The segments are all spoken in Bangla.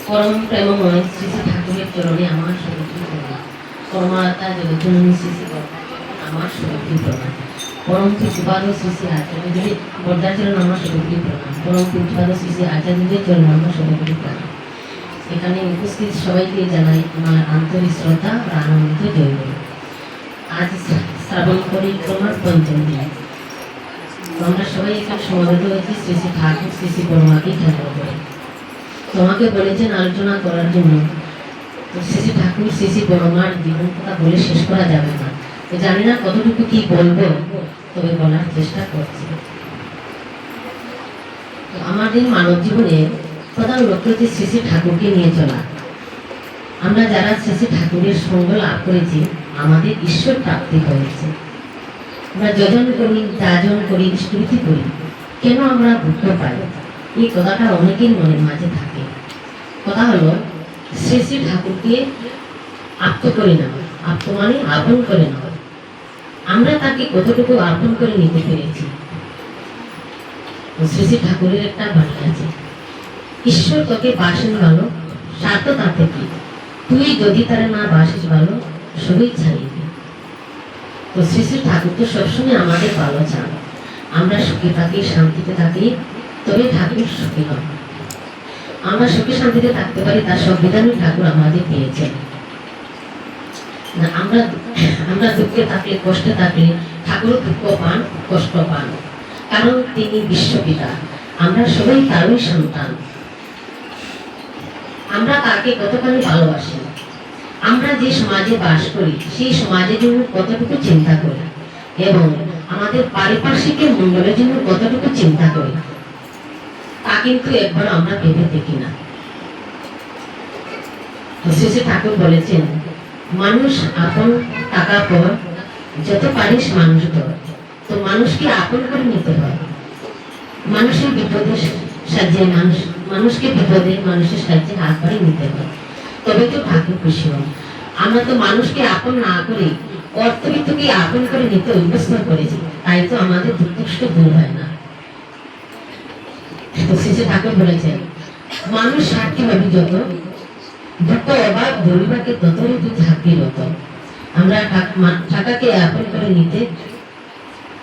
পরম প্রেমময় শ্রী শ্রী ঠাকুরের চরণে আমার সমর্পিত প্রণাম। পরমাত্মা জগজ্জননী শ্রী শ্রী আমার সমর্পিত প্রণাম। পরম পূজ্যপাদ শ্রী শ্রী আচার্যদের বর্দাচরণ আমার সমর্পিত প্রণাম। পরম পূজ্যপাদ শ্রী শ্রী আচার্যদের চরণ আমার সমর্পিত প্রণাম। এখানে উপস্থিত সবাইকে জানাই আমার আন্তরিক শ্রদ্ধা ও আনন্দিত জয়গুরু। আজ শ্রাবণ পরিক্রমার পঞ্চম দিন। আমরা সবাই এখানে সমবেত হয়েছি শ্রী শ্রী ঠাকুর শ্রী শ্রী পরমাকে কেন্দ্র করে। তোমাকে বলেছেন আলোচনা করার জন্য। তো শ্রী শ্রী ঠাকুর শ্রী শ্রী পরমার জীবন কথা বলে শেষ করা যাবে না। তো জানি না কতটুকু কি বলবো, তবে বলার চেষ্টা করছি। তো আমাদের মানব জীবনে প্রধান লক্ষ্য হচ্ছে শ্রী শ্রী ঠাকুরকে নিয়ে চলা। আমরা যারা শ্রী শ্রী ঠাকুরের সঙ্গ লাভ করেছি, আমাদের ঈশ্বর প্রাপ্তি হয়েছে। আমরা যজন করি, যাজন করি, স্তুতি করি, কেন আমরা দুঃখ পাই? এই কথাটা অনেকের মনের মাঝে থাকে। কথা হলো শ্রী শ্রী ঠাকুরকে আপ্ত করে নেওয়া। আপ্ত মানে আপন করে নেওয়া। আমরা তাকে কতটুকু আপন করে নিতে পেরেছি? শ্রী শ্রী ঠাকুরের একটা বাণী আছে, ঈশ্বর তোকে বাসেন ভালো, স্বার্থ তাতে কি, তুই যদি তারা না বাসিস ভালো, সবই ছাড়িয়ে। তো শ্রী শ্রী ঠাকুর তো সবসময় আমাদের ভালো চান। আমরা সুখে থাকি, শান্তিতে থাকি, তবে ঠাকুর সুখী হন। আমরা সুখে শান্তিতে থাকতে পারি, তার সংবিধানই ঠাকুর আমাদের দিয়েছেন। আমরা দুঃখে থাকলে, কষ্টে থাকলে ঠাকুর দুঃখ পান, কষ্ট পান, কারণ তিনি বিশ্বপিতা। আমরা সবাই তারই সন্তান। আমরা তাকে কতখানি ভালোবাসি। আমরা যে সমাজে বাস করি, সেই সমাজের জন্য কতটুকু চিন্তা করি এবং আমাদের পারিপার্শ্বিকের মঙ্গলের জন্য কতটুকু চিন্তা করি, তা কিন্তু একবার আমরা ভেবে দেখি না। শ্রী শ্রী ঠাকুর বলেছেন, মানুষ আপন টাকা পর, যত পারিস মানুষ ধর। তো মানুষকে আপন করে নিতে হয়। মানুষের বিপদে সাহায্যে মানুষকে বিপদে মানুষের সাহায্যে হাত বাড়িয়ে নিতে হয়, তবে তো ঠাকুর খুশি হন। আমরা তো মানুষকে আপন না করে অর্থবিত্তকে আপন করে নিতে অভ্যস্ত করেছি, তাই তো আমাদের দুঃখ কষ্ট দূর হয় না। তো শ্রী শ্রী ঠাকুর বলেছেন, মানুষ সাক্ষী হবে যত, দুঃখ অভাব দরিবাকে ততই তুই থাকবি রত। আমরা টাকাকে আপন করে নিতে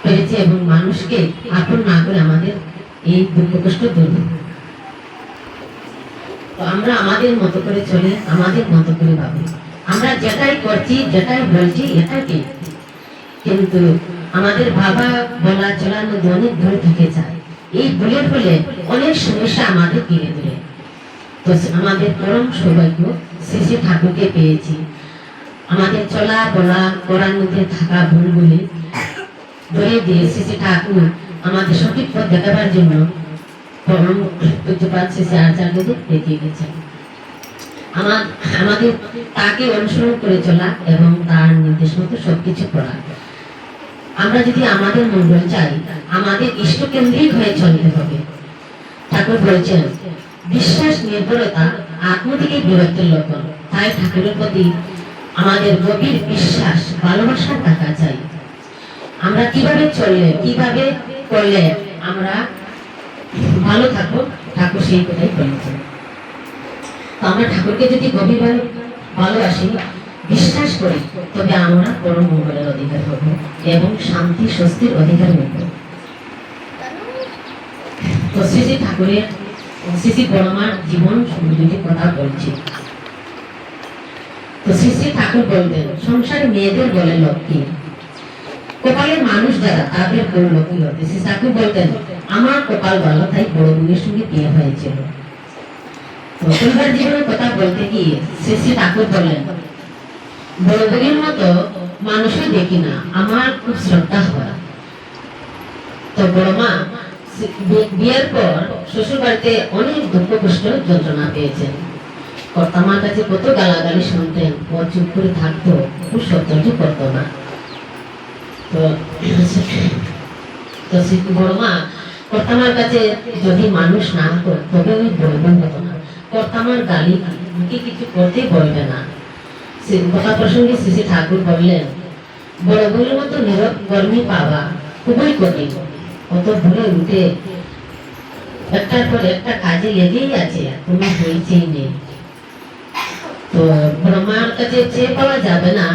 পেরেছি এবং মানুষকে আপন না করে আমাদের এই দুঃখ কষ্ট দূর। তো আমরা আমাদের মতো করে চলে, আমাদের মতো করে ভাবি। আমরা যেটাই করছি, যেটাই বলছি, এটাই ঠিক, কিন্তু আমাদের ভাবা বলা চলার মধ্যে অনেক ভুল থেকে যায়। এই ভুলের ফলে অনেক সমস্যা আমাদের ঘিরে ধরে। তো আমাদের পরম সৌভাগ্য শ্রী শ্রী ঠাকুরকে পেয়েছি। আমাদের চলা বলা করার মধ্যে থাকা ভুলগুলি ধরে দিয়ে শ্রী শ্রী ঠাকুর আমাদের সঠিক পথ দেখাবার জন্য পরম পূজ্যপাদ শ্রী শ্রী আচার্যদের দেখিয়ে গেছেন। আমাদের তাকে অনুসরণ করে চলা এবং তার নির্দেশ মতো সবকিছু করা। আমরা যদি আমাদের মঙ্গল চাই, আমাদের ইষ্ট কেন্দ্রিক হয়ে চলতে হবে। ঠাকুর বলেছেন, বিশ্বাস নির্ভরতা আত্ম থেকে বীরত্বের লক্ষণ। তাই ঠাকুরের প্রতি আমাদের গভীর বিশ্বাস, ভালোবাসা থাকা চাই। আমরা কিভাবে চললে, কিভাবে করলে আমরা ভালো থাকবো, ঠাকুর সেই কথাই বলেছেন। আমরা ঠাকুরকে যদি গভীরভাবে ভালোবাসি, বিশ্বাস করি, তবে আমরা পরম মঙ্গলের অধিকার হব এবং শান্তি স্বস্তির অধিকার হব। তো শ্রী শ্রী ঠাকুরের শ্রী শ্রী পরমার জীবন সম্বন্ধে কথা বলছি। তো শ্রী শ্রী ঠাকুর বলতেন, সংসারে মেয়েদের বলে লক্ষ্মী, কপালের মানুষ যারা তাদের বড় লক্ষ্মী হতে। শ্রী ঠাকুর বলতেন, আমার কপাল ভালো, তাই বড় বোনের সঙ্গে বিয়ে হয়েছিল। পরিবার জীবনের কথা বলতে গিয়ে শ্রী শ্রী ঠাকুর বললেন, বড় বোনের মতো মানুষই দেখি না, আমার খুব শ্রদ্ধা হয়। তো বড় মা বিয়ের পর শ্বশুর বাড়িতে অনেক দুঃখ কষ্ট যন্ত্রণা পেয়েছেন। কর্তামার কাছে কত গালাগালি শুনতেন, ও চুপ করে থাকতো, খুব সহ্য করতো না। তো বড় মা কর্তামার কাছে যদি মানুষ না হতো, তবে ওই বলবেন হতো না। কর্তামার গালি মুখে কিছু করতে বলবে না। কথা প্রসঙ্গে শ্রী শ্রী ঠাকুর বললেন, বড় বোনের মতো নীরব কর্মী পাওয়া খুবই কঠিন। কত ভুলে উঠে একটার পর একটা কাজে লেগেই আছে, তুমি হয়েছেই নেই। তো ব্রহ্মার কাছে চেয়ে পাওয়া যাবে না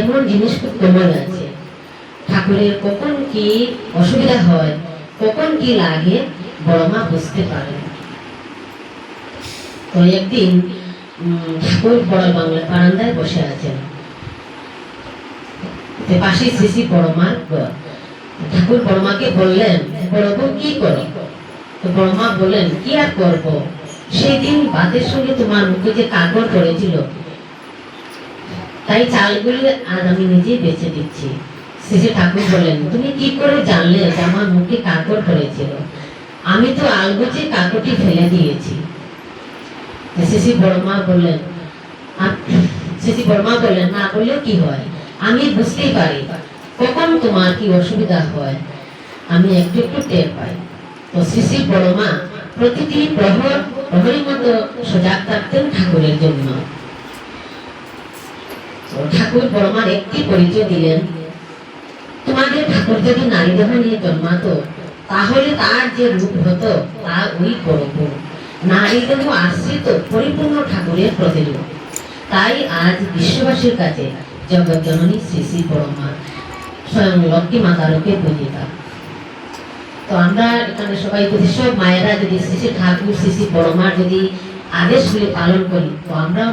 এমন জিনিস খুব কমন আছে। ঠাকুরের কখন কি অসুবিধা হয়, কখন কি লাগে ব্রহ্মা বুঝতে পারে। তো একদিন ঠাকুর বড় বাংলা বারান্দায় বসে আছেন, পাশে শ্রী বড়মার ঘর। ঠাকুর বড়মাকে বললেন, বড়বু কি করো? তো বড়মা বললেন, কি আর করবো, সেই দিন ভাতের সঙ্গে তোমার মুখে যে কাকড় পড়েছিল, তাই চালগুলি আজ আমি নিজেই বেছে দিচ্ছি। শ্রী ঠাকুর বললেন, তুমি কি করে জানলে যে আমার মুখে কাকড় পড়েছিল? আমি তো আলগোছে কাকড়টি ফেলে দিয়েছি। শ্রী বড়মা বললেন, না বললে কি হয়, আমি বুঝতেই পারি কখন তোমার কি অসুবিধা হয়, আমি একটু একটু টের পাই। তো শ্রী বড়মা প্রতিটি প্রহরীর মতো সজাগ থাকতেন ঠাকুরের জন্য। ঠাকুর বড়মার একটি পরিচয় দিলেন, তোমাদের ঠাকুর যদি নারী দেহ নিয়ে জন্মাতো তাহলে তার যে রূপ হতো তা ওই বড়পুর নারী দেহ আশ্রিত পরিপূর্ণ ঠাকুরের প্রতিরূপ। তাই আজ বিশ্ববাসীর কাছে জগৎ জননী শ্রী শ্রী বড়মা স্বয়ং লক্ষ্মী মাতারকে পূজিতা। তো আমরা এখানে সবাই যদি সব মায়েরা যদি শ্রী শ্রী ঠাকুর শ্রী শ্রী বড়মার যদি আদেশগুলি পালন করি, তো আমরা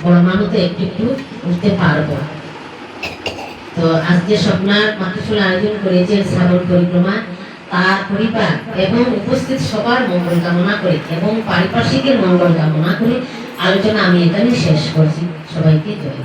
বড়মার মতো একটু একটু উঠতে পারবো। তো আজ যে স্বপ্নার মাতৃশূল আয়োজন করেছেন শ্রাবণ পরিক্রমা, তার পরিবার এবং উপস্থিত সবার মঙ্গল কামনা করে এবং পারিপার্শ্বিকের মঙ্গল কামনা করে আলোচনা আমি এখানে শেষ করছি। সবাইকে জয়।